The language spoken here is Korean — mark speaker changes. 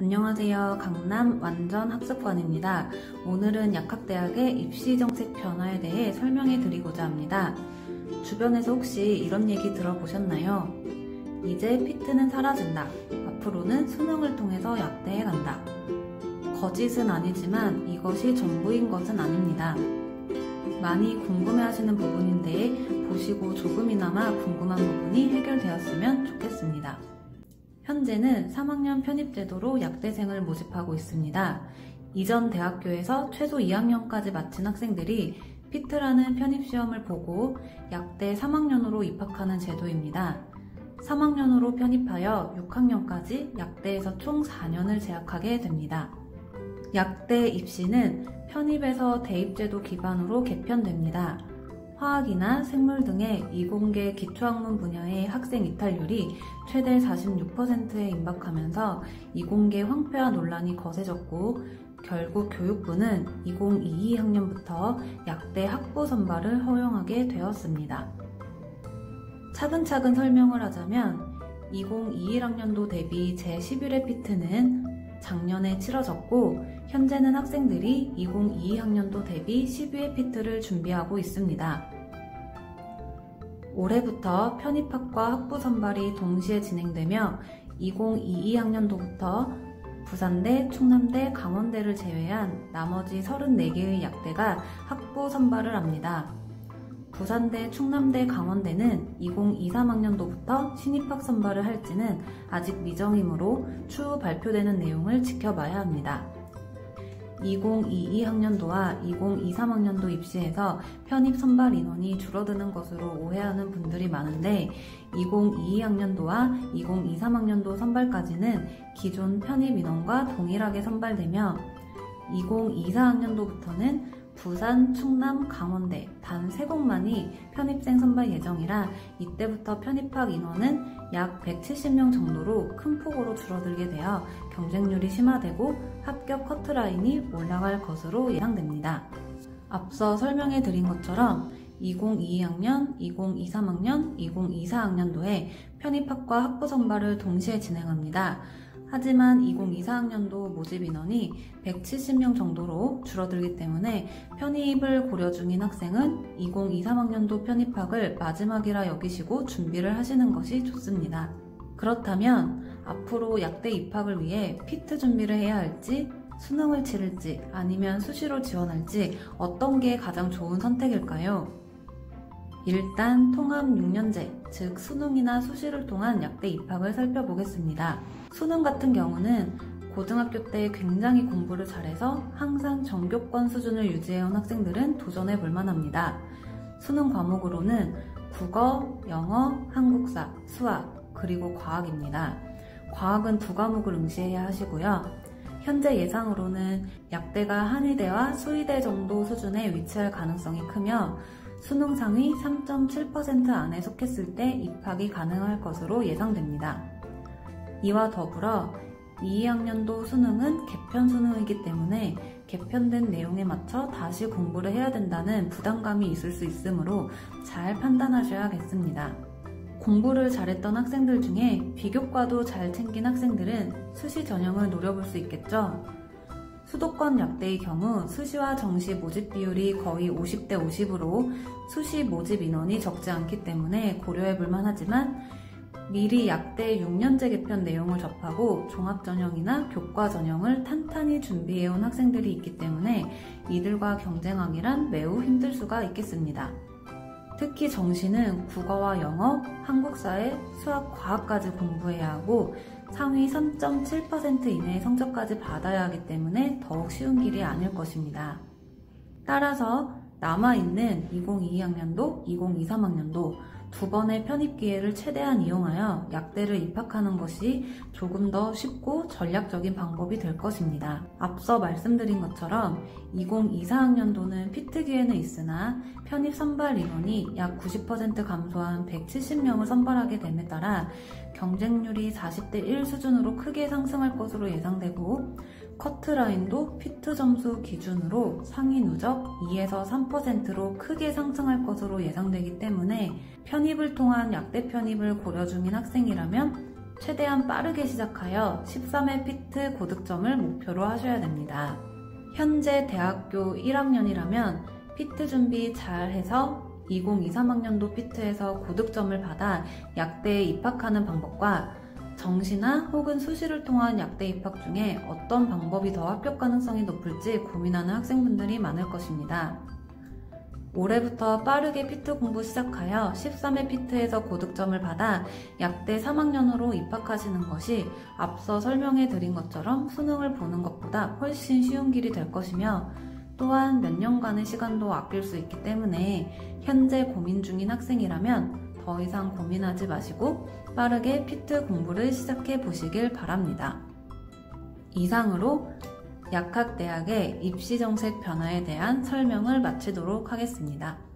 Speaker 1: 안녕하세요. 강남 완전학습관입니다. 오늘은 약학대학의 입시정책 변화에 대해 설명해 드리고자 합니다. 주변에서 혹시 이런 얘기 들어보셨나요? 이제 피트는 사라진다. 앞으로는 수능을 통해서 약대에 간다. 거짓은 아니지만 이것이 전부인 것은 아닙니다. 많이 궁금해하시는 부분인데 보시고 조금이나마 궁금한 부분이 해결되었으면 좋겠습니다. 현재는 3학년 편입제도로 약대생을 모집하고 있습니다. 이전 대학교에서 최소 2학년까지 마친 학생들이 피트라는 편입시험을 보고 약대 3학년으로 입학하는 제도입니다. 3학년으로 편입하여 6학년까지 약대에서 총 4년을 재학하게 됩니다. 약대 입시는 편입에서 대입제도 기반으로 개편됩니다. 화학이나 생물 등의 이공계 기초학문 분야의 학생 이탈률이 최대 46%에 임박하면서 이공계 황폐화 논란이 거세졌고 결국 교육부는 2022학년부터 약대 학부 선발을 허용하게 되었습니다. 차근차근 설명을 하자면 2021학년도 대비 제11회 피트는 작년에 치러졌고 현재는 학생들이 2022학년도 대비 12회 피트를 준비하고 있습니다. 올해부터 편입학과 학부 선발이 동시에 진행되며 2022학년도부터 부산대, 충남대, 강원대를 제외한 나머지 34개의 약대가 학부 선발을 합니다. 부산대, 충남대, 강원대는 2023학년도부터 신입학 선발을 할지는 아직 미정이므로 추후 발표되는 내용을 지켜봐야 합니다. 2022학년도와 2023학년도 입시에서 편입 선발 인원이 줄어드는 것으로 오해하는 분들이 많은데 2022학년도와 2023학년도 선발까지는 기존 편입 인원과 동일하게 선발되며 2024학년도부터는 부산, 충남, 강원대 단 3곳만이 편입생 선발 예정이라 이때부터 편입학 인원은 약 170명 정도로 큰 폭으로 줄어들게 되어 경쟁률이 심화되고 합격 커트라인이 올라갈 것으로 예상됩니다. 앞서 설명해 드린 것처럼 2022학년, 2023학년, 2024학년도에 편입학과 학부 선발을 동시에 진행합니다. 하지만 2024학년도 모집 인원이 170명 정도로 줄어들기 때문에 편입을 고려 중인 학생은 2023학년도 편입학을 마지막이라 여기시고 준비를 하시는 것이 좋습니다. 그렇다면 앞으로 약대 입학을 위해 피트 준비를 해야 할지, 수능을 치를지 아니면 수시로 지원할지 어떤 게 가장 좋은 선택일까요? 일단 통합 6년제, 즉 수능이나 수시를 통한 약대 입학을 살펴보겠습니다. 수능 같은 경우는 고등학교 때 굉장히 공부를 잘해서 항상 전교권 수준을 유지해온 학생들은 도전해 볼 만합니다. 수능 과목으로는 국어, 영어, 한국사, 수학, 그리고 과학입니다. 과학은 2과목을 응시해야 하시고요. 현재 예상으로는 약대가 한의대와 수의대 정도 수준에 위치할 가능성이 크며 수능 상위 3.7% 안에 속했을 때 입학이 가능할 것으로 예상됩니다. 이와 더불어 22학년도 수능은 개편 수능이기 때문에 개편된 내용에 맞춰 다시 공부를 해야 된다는 부담감이 있을 수 있으므로 잘 판단하셔야겠습니다. 공부를 잘했던 학생들 중에 비교과도 잘 챙긴 학생들은 수시 전형을 노려볼 수 있겠죠. 수도권 약대의 경우 수시와 정시 모집 비율이 거의 50대 50으로 수시 모집 인원이 적지 않기 때문에 고려해 볼 만하지만 미리 약대 6년제 개편 내용을 접하고 종합전형이나 교과전형을 탄탄히 준비해온 학생들이 있기 때문에 이들과 경쟁하기란 매우 힘들 수가 있겠습니다. 특히 정시는 국어와 영어, 한국사에 수학, 과학까지 공부해야 하고 상위 3.7% 이내의 성적까지 받아야 하기 때문에 더욱 쉬운 길이 아닐 것입니다. 따라서 남아있는 2022학년도, 2023학년도 2번의 편입 기회를 최대한 이용하여 약대를 입학하는 것이 조금 더 쉽고 전략적인 방법이 될 것입니다. 앞서 말씀드린 것처럼 2024학년도는 피트 기회는 있으나 편입 선발 인원이 약 90% 감소한 170명을 선발하게 됨에 따라 경쟁률이 40대 1 수준으로 크게 상승할 것으로 예상되고 커트라인도 피트 점수 기준으로 상위 누적 2에서 3%로 크게 상승할 것으로 예상되기 때문에 편입을 통한 약대 편입을 고려 중인 학생이라면 최대한 빠르게 시작하여 13회 피트 고득점을 목표로 하셔야 됩니다. 현재 대학교 1학년이라면 피트 준비 잘 해서 2023학년도 피트에서 고득점을 받아 약대에 입학하는 방법과 정시나 혹은 수시를 통한 약대 입학 중에 어떤 방법이 더 합격 가능성이 높을지 고민하는 학생분들이 많을 것입니다. 올해부터 빠르게 피트 공부 시작하여 13회 피트에서 고득점을 받아 약대 3학년으로 입학하시는 것이 앞서 설명해 드린 것처럼 수능을 보는 것보다 훨씬 쉬운 길이 될 것이며 또한 몇 년간의 시간도 아낄 수 있기 때문에 현재 고민 중인 학생이라면 더 이상 고민하지 마시고 빠르게 피트 공부를 시작해 보시길 바랍니다. 이상으로 약학대학의 입시정책 변화에 대한 설명을 마치도록 하겠습니다.